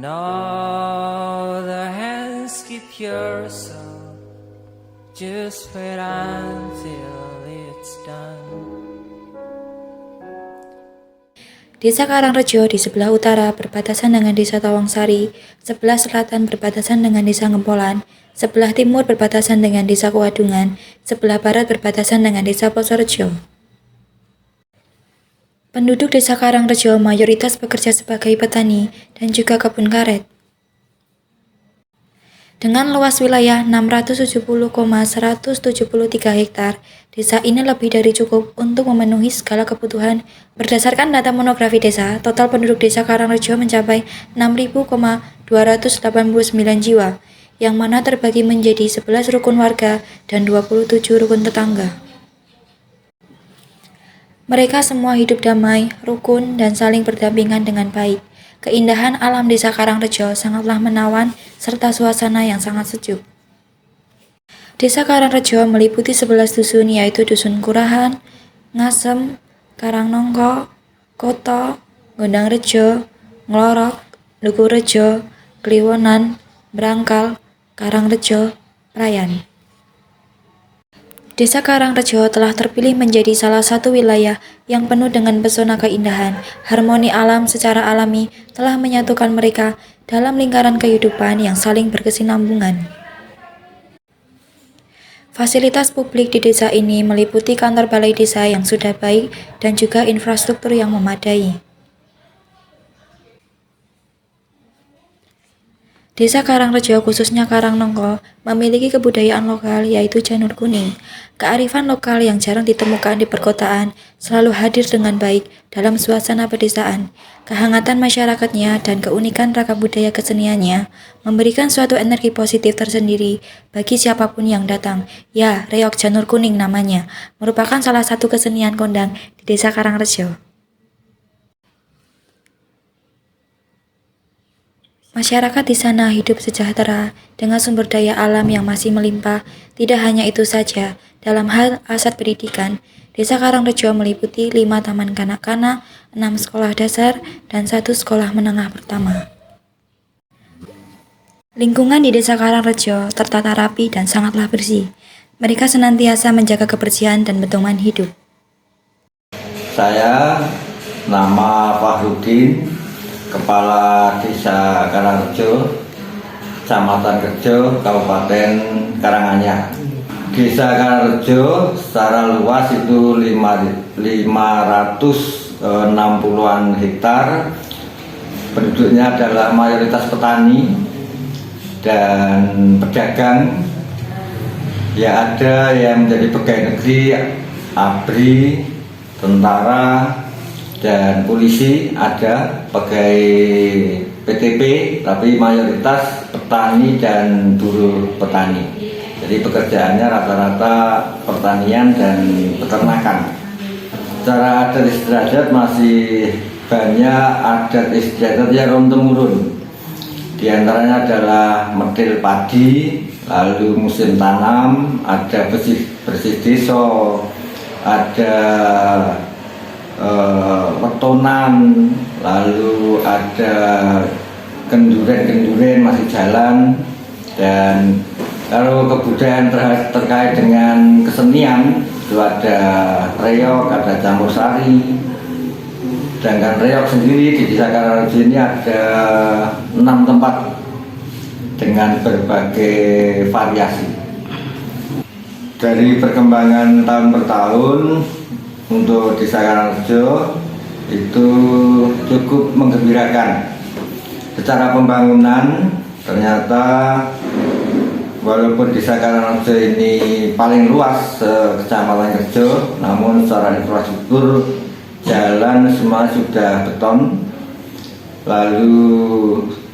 know the hands keep your soul. Just wait until it's done. Desa Karangrejo di sebelah utara berbatasan dengan Desa Tawangsari, sebelah selatan berbatasan dengan Desa Ngempolan, sebelah timur berbatasan dengan Desa Kuadungan, sebelah barat berbatasan dengan Desa Posorejo. Penduduk Desa Karangrejo mayoritas bekerja sebagai petani dan juga kebun karet. Dengan luas wilayah 670,173 hektar, desa ini lebih dari cukup untuk memenuhi segala kebutuhan. Berdasarkan data monografi desa, total penduduk Desa Karangrejo mencapai 6.289 jiwa, yang mana terbagi menjadi 11 rukun warga dan 27 rukun tetangga. Mereka semua hidup damai, rukun, dan saling berdampingan dengan baik. Keindahan alam Desa Karangrejo sangatlah menawan serta suasana yang sangat sejuk. Desa Karangrejo meliputi 11 dusun, yaitu Dusun Kurahan, Ngasem, Karangnongko, Koto, Gondangrejo, Nglorok, Lugurejo, Kliwonan, Brangkal, Karangrejo, Prayan. Desa Karangrejo telah terpilih menjadi salah satu wilayah yang penuh dengan pesona keindahan. Harmoni alam secara alami telah menyatukan mereka dalam lingkaran kehidupan yang saling berkesinambungan. Fasilitas publik di desa ini meliputi kantor balai desa yang sudah baik dan juga infrastruktur yang memadai. Desa Karangrejo, khususnya Karangnongko, memiliki kebudayaan lokal yaitu janur kuning. Kearifan lokal yang jarang ditemukan di perkotaan selalu hadir dengan baik dalam suasana pedesaan. Kehangatan masyarakatnya dan keunikan ragam budaya keseniannya memberikan suatu energi positif tersendiri bagi siapapun yang datang. Ya, reog janur kuning namanya, merupakan salah satu kesenian kondang di Desa Karangrejo. Masyarakat di sana hidup sejahtera dengan sumber daya alam yang masih melimpah. Tidak hanya itu saja, dalam hal aset pendidikan, Desa Karangrejo meliputi 5 taman kanak-kanak, 6 sekolah dasar, dan 1 sekolah menengah pertama. Lingkungan di Desa Karangrejo tertata rapi dan sangatlah bersih. Mereka senantiasa menjaga kebersihan dan pedoman hidup. Saya nama Fahrudin, Kepala Desa Karangrejo, Kecamatan Rejo, Kabupaten Karanganyar. Desa Karangrejo secara luas itu 560-an hektar. Penduduknya adalah mayoritas petani dan pedagang. Ya, ada yang menjadi pegawai negeri, ABRI, tentara, dan polisi, ada pegawai PTP, tapi mayoritas petani dan buruh petani. Jadi pekerjaannya rata-rata pertanian dan peternakan. Secara adat istiadat masih banyak adat istiadat yang turun-temurun. Di antaranya adalah medil padi, lalu musim tanam, ada bersih desa, ada wetonan, lalu ada kenduren masih jalan. Dan kalau kebudayaan terkait dengan kesenian itu ada reog, ada campur sari. Sedangkan reog sendiri di Desa Karangrejo ini ada 6 tempat dengan berbagai variasi. Dari perkembangan tahun per tahun untuk Desa Karangrejo itu cukup menggembirakan. Secara pembangunan ternyata walaupun Desa Karangrejo ini paling luas Kecamatan Rejo, namun secara infrastruktur jalan semua sudah beton. Lalu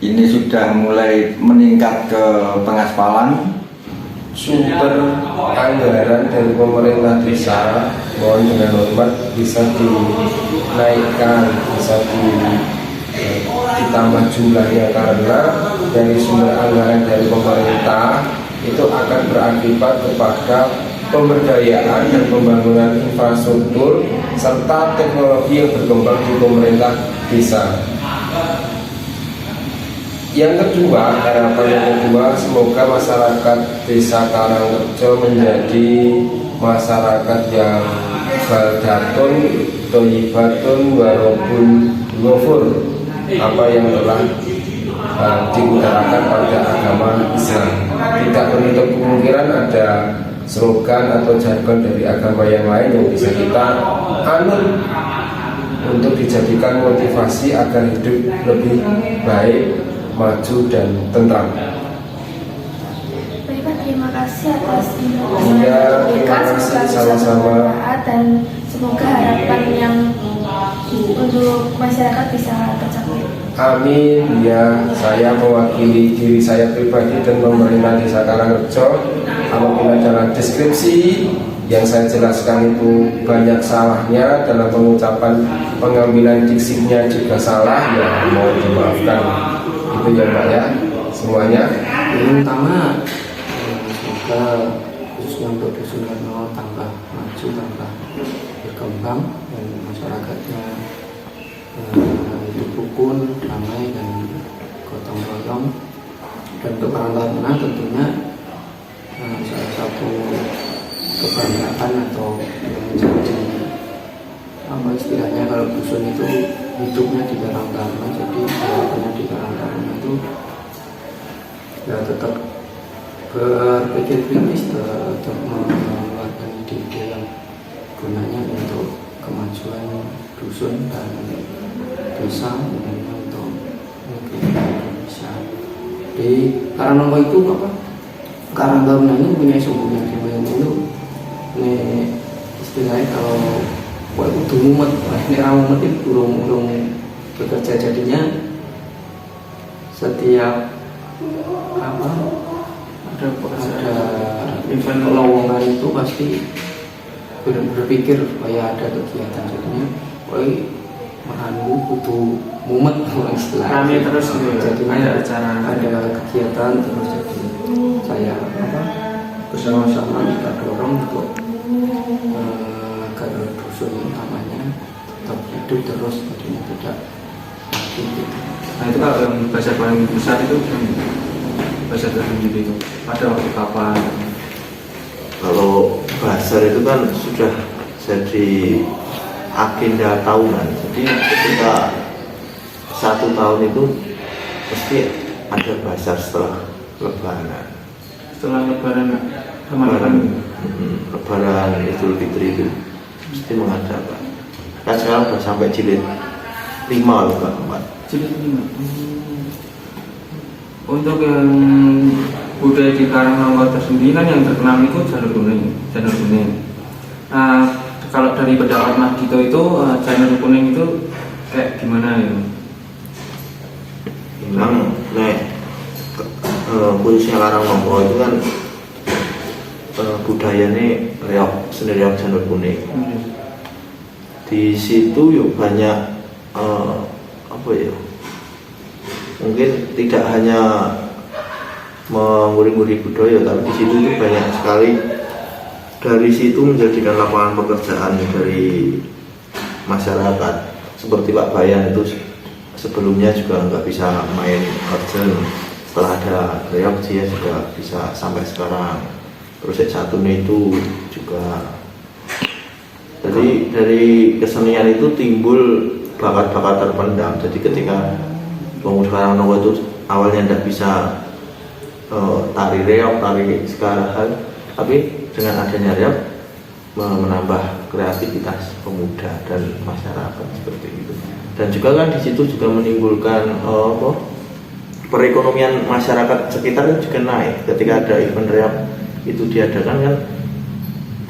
ini sudah mulai meningkat ke pengaspalan. Sumber anggaran dari pemerintah desa mohon dengan hormat bisa dinaikkan, bisa ditambah jumlahnya, karena dari sumber anggaran dari pemerintah itu akan berakibat kepada pemberdayaan dan pembangunan infrastruktur serta teknologi yang berkembang di pemerintah desa. Yang kedua, harapan yang kedua, semoga masyarakat Desa Karangrejo menjadi masyarakat yang baldatun, thayyibatun, warobun ghafur, apa yang telah diutarakan pada agama Islam. Tidak menutup kemungkinan ada slogan atau jargon dari agama yang lain yang bisa kita anut untuk dijadikan motivasi agar hidup lebih baik, maju dan tentram. Baik Pak, terima kasih atas Iya, terima kasih sama-sama. Dan semoga harapan yang untuk masyarakat bisa tercapai. Amin. Ya, saya mewakili diri saya pribadi dan pemerintah Desa Karangrejo. Apabila dalam deskripsi yang saya jelaskan itu banyak salahnya, dalam pengucapan pengambilan diksinya juga salah, ya mohon dimaafkan. Itu ya Pak ya, semuanya. Yang pertama, semoga khususnya untuk dusun Karno tambah maju, tambah berkembang, dan masyarakatnya hidup rukun, damai, dan gotong royong. Dan untuk Karang Taruna tentunya salah satu kebanggaan atau yang menjadi apa istilahnya, kalau dusun itu hidupnya di Karang Taruna, jadi harapannya di Karang Taruna itu ya tetap berpikir kritis, tetap mengeluarkan ide-ide yang gunanya untuk kemajuan dusun dan desa, dan untuk Indonesia. Di Karangnowo itu apa? Karang Taruna ini punya sumbernya yang itu, ini istilahnya kalau buat itu mumet, ini ramumet itu burung bekerja, jadinya setiap apa ada event lowongan itu pasti berpikir supaya ada kegiatan, jadinya meranu butuh mumet orang istilah rame terus gitu, jadinya ada kegiatan terus. Jadi saya bersama-sama kita dorong untuk agar dusun utamanya tetap hidup terus, jadinya tidak mati gitu. Nah itu kalau yang bazar paling besar itu bazar tersendiri itu pada waktu kapan? Kalau bazar itu kan sudah jadi agenda tahunan, jadi ketika 1 tahun itu pasti ada bazar setelah Lebaran. Setelah Lebaran kemana-mana? Lebaran Idul Fitri itu mesti mengadakan. Kan sekarang sudah sampai jilid 5 loh Pak. Jilid 5. Untuk yang budaya di Karangnowo tersendiri kan yang terkenal itu janur kuning. Kalau dari pendapat Mas Dito itu janur kuning itu kayak gimana ya? Memang khususnya Karangnowo itu kan budayanya reok, seni reok janur kuning. Di situ yuk banyak apa ya? Mungkin tidak hanya menguri-nguri budaya, tapi di situ itu banyak sekali. Dari situ menjadikan lapangan pekerjaan dari masyarakat. Seperti Pak Bayan itu sebelumnya juga nggak bisa main kerja, setelah ada reok dia juga bisa sampai sekarang. Terus satunya itu juga dari kesenian itu timbul bakat-bakat terpendam. Jadi ketika pemuda Karangnowo itu awalnya tidak bisa tari reok, tari sekarahan, tapi dengan adanya reok menambah kreativitas pemuda dan masyarakat seperti itu. Dan juga kan di situ juga menimbulkan perekonomian masyarakat sekitar juga naik. Ketika ada event reok itu diadakan kan,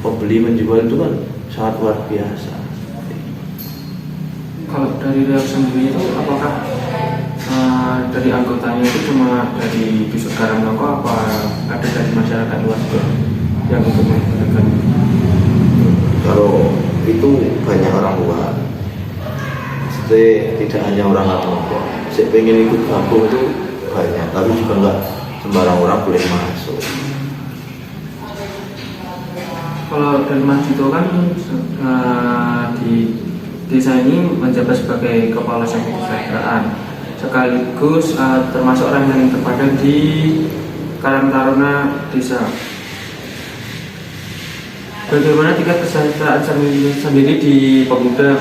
pembeli menjual itu kan sangat luar biasa. Kalau dari reok sendiri itu apakah dari anggotanya itu cuma dari dusun Karangnowo, apa ada dari masyarakat luas juga yang ikut menggunakan? Kalau itu banyak orang luar, tidak hanya orang Karangnowo. Saya pengen ikut gabung itu banyak, tapi juga nggak sembarang orang boleh masuk. Kalau dari Mas Dito kan di desa ini menjabat sebagai kepala satu kesejahteraan. sekaligus termasuk orang yang terpandang di Karang Taruna Desa. Bagaimana tingkat kesejahteraan sendiri di pemuda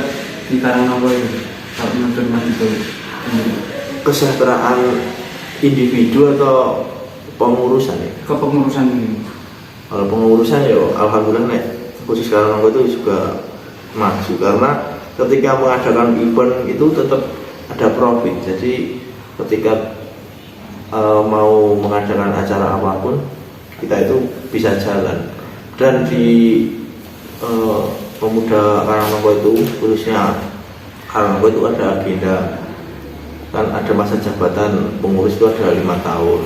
di Karangnonggo ini? Kalau menurut Mas Dito sendiri. Kesejahteraan individu atau pengurusan ya? Kepengurusan ini. Kalau pengurusan ya alhamdulillah nek khusus Karangnonggo itu juga maju karena ketika mengadakan event itu tetap ada profit. Jadi ketika mau mengadakan acara apapun kita itu bisa jalan. Dan di pemuda Karangnonggo itu khususnya Karangnonggo itu ada agenda, kan ada masa jabatan pengurus itu ada 5 tahun.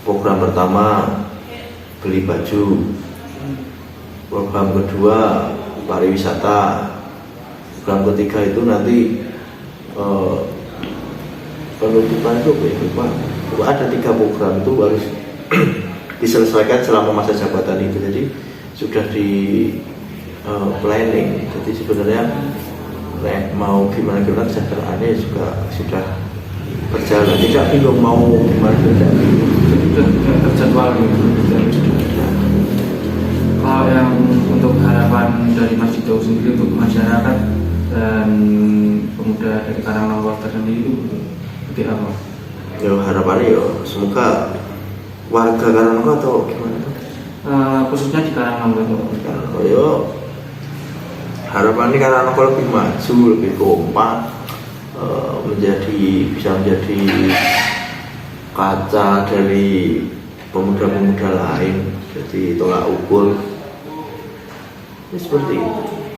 Program pertama beli baju, program kedua pariwisata, program ketiga itu nanti penutupan itu ada 3 program itu harus diselesaikan selama masa jabatan itu. Jadi sudah di planning. Jadi sebenarnya mau gimana kesejahteraannya juga sudah berjalan. Tidak bingung mau gimana tidak bingung. Jadi sudah terjadwal gitu. Kalau yang untuk harapan dari Mas Dito sendiri untuk masyarakat dan pemuda dari Karangnonggo tersendiri itu seperti apa? Ya harapannya ya semoga warga Karangnonggo atau gimana tuh? Khususnya di Karangnonggo. Ya harapannya Karangnonggo lebih maju, lebih kompak, bisa menjadi kaca dari pemuda-pemuda lain, jadi tolak ukur. Seperti itu.